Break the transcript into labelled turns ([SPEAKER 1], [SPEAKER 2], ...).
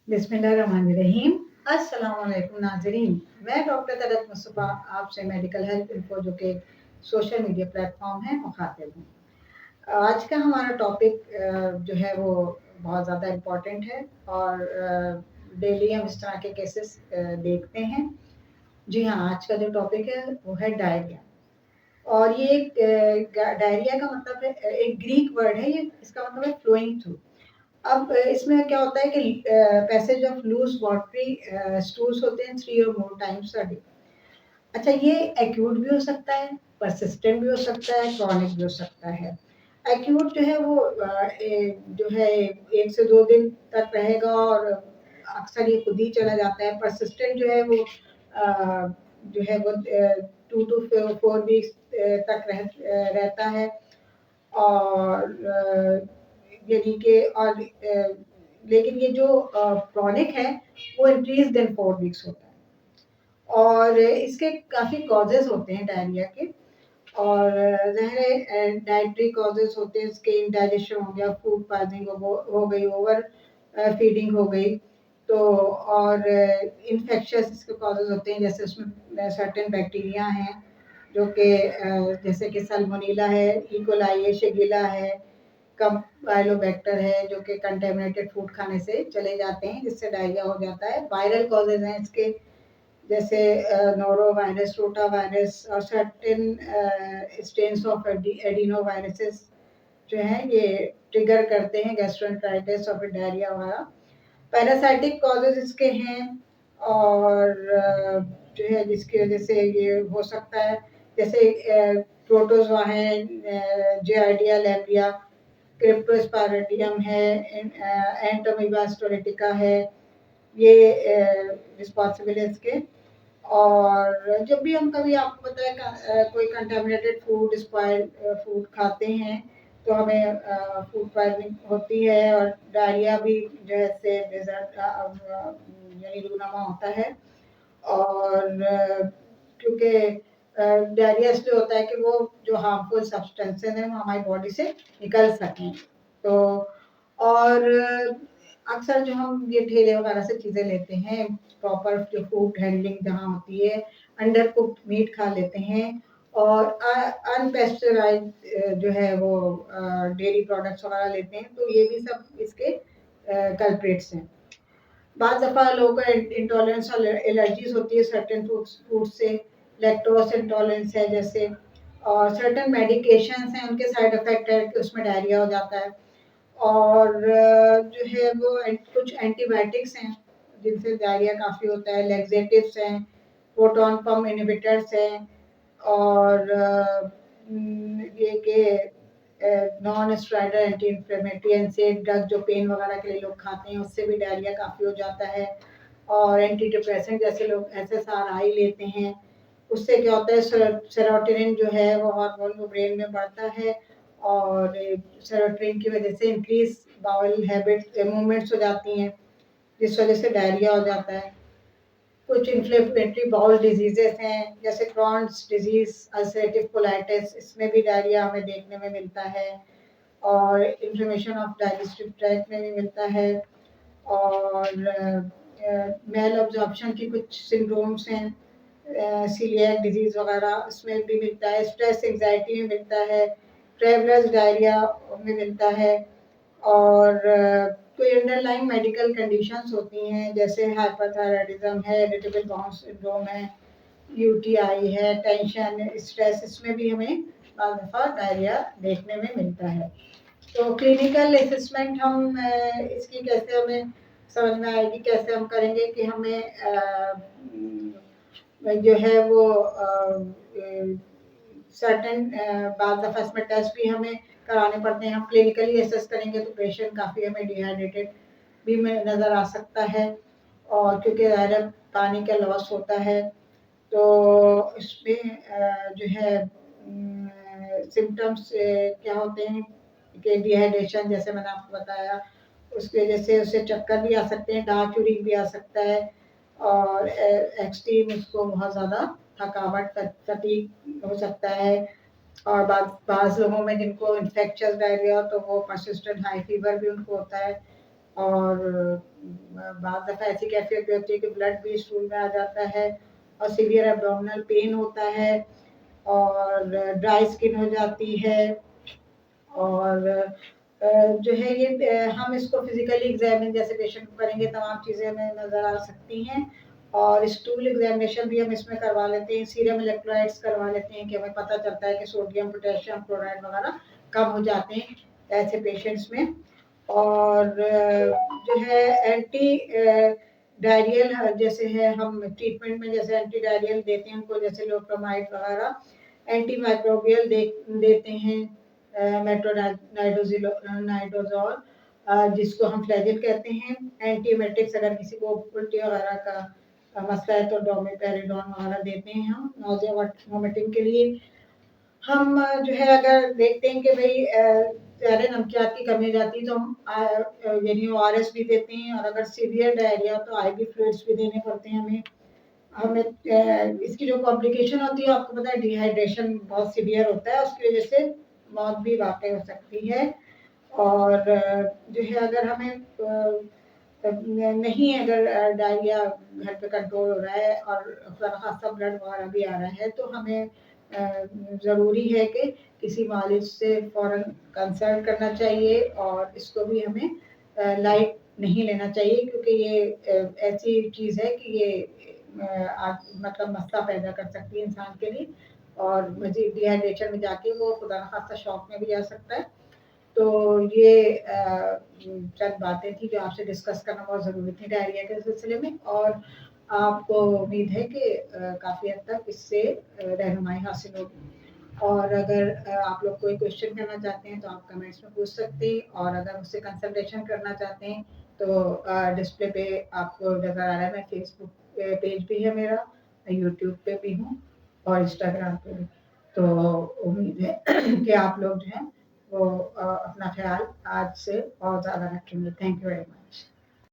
[SPEAKER 1] बिस्मिल्लाहिर्रहमानिर्रहीम। अस्सलामुअलैकुम नाज़रीन, मैं डॉक्टर तलत मुस्तफ़ा आपसे मेडिकल हेल्थ इन्फो जो कि सोशल मीडिया प्लेटफॉर्म है मुखातिब हूँ। आज का हमारा टॉपिक जो है वो बहुत ज़्यादा इम्पोर्टेंट है और डेली हम इस तरह के केसेस देखते हैं। जी हाँ, आज का जो टॉपिक है वो है डायरिया। और ये एक डायरिया का मतलब है, एक ग्रीक वर्ड है ये, इसका मतलब है फ्लोइंग थ्रू। अब इसमें क्या होता है कि passage of loose watery stools होते हैं 3 और मोर टाइम्स अ डे। अच्छा, ये एक्यूट भी हो सकता है, परसिस्टेंट भी हो सकता है, क्रॉनिक भी हो सकता है। एक्यूट जो है वो जो है 1 से 2 दिन तक रहेगा और अक्सर ये खुद ही चला जाता है। परसिस्टेंट जो है वो जो है वो 2 टू 4 वीक्स तक रहता है। और यानी कि लेकिन ये जो क्रॉनिक है वो इंक्रीज देन 4 वीक्स होता है। और इसके काफ़ी कॉजेज़ होते हैं डायरिया के। और ज़ाहिर है डाइटरी कॉजेज़ होते हैं, इसके इंडाइजेशन हो गया, फूड पॉइज़निंग हो गई, ओवर फीडिंग हो गई। तो और इन्फेक्शियस इसके कॉजेज़ होते हैं, जैसे उसमें सर्टेन बैक्टीरिया हैं जो कि जैसे कि सल्मोनेला है, ई कोलाई है, शिगेल्ला है, कैम्पैलोबैक्टर है, जो कि कंटेमिनेटेड फूड खाने से चले जाते हैं जिससे डायरिया हो जाता है। वायरल कॉजेज़ हैं इसके, जैसे नोरो वायरस, रोटा वायरस और सर्टेन स्ट्रेन्स ऑफ एडिनोवायरसेस जो हैं ये ट्रिगर करते हैं गैस्ट्रोएंटेराइटिस और फिर डायरिया वगैरह। पैरासाइटिक कॉजेज इसके हैं और जो है जिसकी वजह से ये हो सकता है, जैसे प्रोटोजोआ है, जियार्डिया लैम्बिया, क्रिप्टोस्पायरेडियम है, एंटोमीबा स्टोरेटिका है, ये रिस्पॉन्सिबल है इसके। और जब भी हम कभी आपको पता है कोई कंटामिनेटेड फूड, स्पॉइल्ड फूड खाते हैं तो हमें फूड पॉइजनिंग होती है और डायरिया भी जो है से रिजल्ट यानी रूनामा होता है। और क्योंकि डायरिया इसलिए होता है कि वो जो हार्मफुल सब्सटेंसेस हैं वो हमारी बॉडी से निकल सकें। तो और अक्सर जो हम ये ठेले वगैरह से चीज़ें लेते हैं, प्रॉपर जो फूड हैंडलिंग जहाँ होती है, अंडर कुक्ड मीट खा लेते हैं और अनपेस्चराइज्ड जो है वो डेयरी प्रोडक्ट्स वगैरह लेते हैं, तो ये भी सब इसके कल्प्रिट्स हैं। बाद दफ़ा लोगों को इंटॉलरेंस और एलर्जीज होती है सर्टेन फूड से, लैक्टोज इंटॉलरेंस है जैसे, और सर्टेन मेडिकेशंस हैं उनके साइड इफेक्ट है कि उसमें डायरिया हो जाता है। और जो है वो कुछ एंटीबायोटिक्स हैं जिनसे डायरिया काफ़ी होता है, लैक्सेटिव्स हैं, प्रोटॉन पंप इनहिबिटर्स हैं, और ये कि non steroidal anti inflammatory एनसेड drug जो पेन वगैरह के लिए लोग खाते हैं उससे भी डायरिया काफ़ी हो जाता है। और एंटी डिप्रेसेंट जैसे लोग SSRI लेते हैं, उससे क्या होता है सेरोटोनिन जो है वो हार्मोन वो ब्रेन में बढ़ता है और सेरोटोनिन की वजह से इंक्रीज बाउल हैबिट मूवमेंट्स हो जाती हैं जिस वजह से डायरिया हो जाता है। कुछ इन्फ्लेमेटरी बाउल डिजीजेस हैं जैसे क्रॉन्स डिजीज, अल्सरेटिव कोलाइटिस, इसमें भी डायरिया हमें देखने में मिलता है। और इन्फ्लेमेशन ऑफ डाइजेस्टिव ट्रैक्ट में भी मिलता है। और मेल अब्जॉर्प्शन की कुछ सिंड्रोम्स हैं, सीलिएक डिजीज वगैरह, उसमें भी मिलता है। स्ट्रेस एंजाइटी में मिलता है, ट्रेवलर्स डायरिया में मिलता है। और कोई अंडरलाइंग मेडिकल कंडीशंस होती हैं जैसे हाइपरथायराइडिज्म है, इरिटेबल बाउल सिंड्रोम है, यूटीआई है, टेंशन, स्ट्रेस, इसमें भी हमें बाद दफ़ा डायरिया देखने में मिलता है। तो क्लिनिकल असेसमेंट हम इसकी कैसे हमें समझ में आएगी, कैसे हम करेंगे कि हमें जो है वो सर्टेन बाद दफ़ा इसमें टेस्ट भी हमें कराने पड़ते हैं। हम क्लिनिकली असेस करेंगे तो पेशेंट काफ़ी हमें डिहाइड्रेटेड भी में नज़र आ सकता है, और क्योंकि ज़ाहिर पानी का लॉस होता है तो इसमें जो है सिम्टम्स क्या होते हैं कि डिहाइड्रेशन, जैसे मैंने आपको बताया, उसकी वजह से उसे चक्कर भी आ सकते हैं, डार्क यूरिन भी आ सकता है, और एक्सट्रीम उसको बहुत ज़्यादा थकावट, फटीग हो सकता है। और बाज़ लोगों में जिनको इन्फेक्शियस डायरिया हो तो वो परसिस्टेंट हाई फीवर भी उनको होता है। और बाद दफ़ा ऐसी कैफियत भी होती है कि ब्लड भी स्टूल में आ जाता है और सीवियर एब्डोमिनल पेन होता है और ड्राई स्किन हो जाती है और जो है ये हम इसको फिजिकली एग्जामिन जैसे पेशेंट को करेंगे तमाम चीज़ें हमें नज़र आ सकती हैं और स्टूल एग्जामिनेशन भी हम इसमें करवा लेते हैं, सीरम इलेक्ट्रोलाइट्स करवा लेते हैं कि हमें पता चलता है कि सोडियम पोटेशियम क्लोराइड वगैरह कम हो जाते हैं ऐसे पेशेंट्स में। और जो है एंटी डायरियल जैसे है हम ट्रीटमेंट में जैसे एंटी डायरियल देते हैं उनको जैसे लोप्रामाइड वगैरह, एंटी माइक्रोबियल देते हैं नाइट्रोजोल जिसको हम फ्लैजिल कहते हैं, एंटीमेटिक्स अगर किसी को उल्टी वगैरह का मसला है तो डोमिपेरिडोन वगैरह देते हैं हम नोजिया वॉमिटिंग के लिए। हम जो है अगर देखते हैं कि भाई ज़्यादा नमकियात की कमी हो जाती है तो हम यानी ओआरएस भी देते हैं और अगर सीवियर डायरिया तो आईवी फ्लूइड्स भी देने पड़ते हैं हमें। हमें इसकी जो कॉम्प्लिकेशन होती है आपको पता है डिहाइड्रेशन बहुत सीवियर होता है उसकी वजह से मौत भी वाक़ई हो सकती है। और जो है अगर हमें नहीं अगर डायरिया घर पे कंट्रोल हो रहा है और खुदा न खास्ता ब्लड वगैरह भी आ रहा है तो हमें ज़रूरी है कि किसी मालिज से फ़ौरन कंसल्ट करना चाहिए और इसको भी हमें लाइट नहीं लेना चाहिए क्योंकि ये ऐसी चीज़ है कि ये मतलब मसला पैदा कर सकती है इंसान के लिए और मज़ीद डिहाइड्रेशन में जाके वो खुदा न खास्ता शॉक में भी जा सकता है। तो ये चंद बातें थी जो आपसे डिस्कस करना बहुत ज़रूरी थी डायरिया के सिलसिले में और आपको उम्मीद है कि काफ़ी हद तक इससे रहनुमाई हासिल होगी। और अगर आप लोग कोई क्वेश्चन करना चाहते हैं तो आप कमेंट्स में पूछ सकते हैं और अगर मुझसे कंसल्टेशन करना चाहते हैं तो डिस्प्ले पे आपको नज़र आ रहा है मैं फेसबुक पेज भी है मेरा, यूट्यूब पे भी हूँ और इंस्टाग्राम पे भी। तो उम्मीद है कि आप लोग जो हैं वो अपना ख्याल आज से और ज़्यादा रखेंगे। Thank you very much.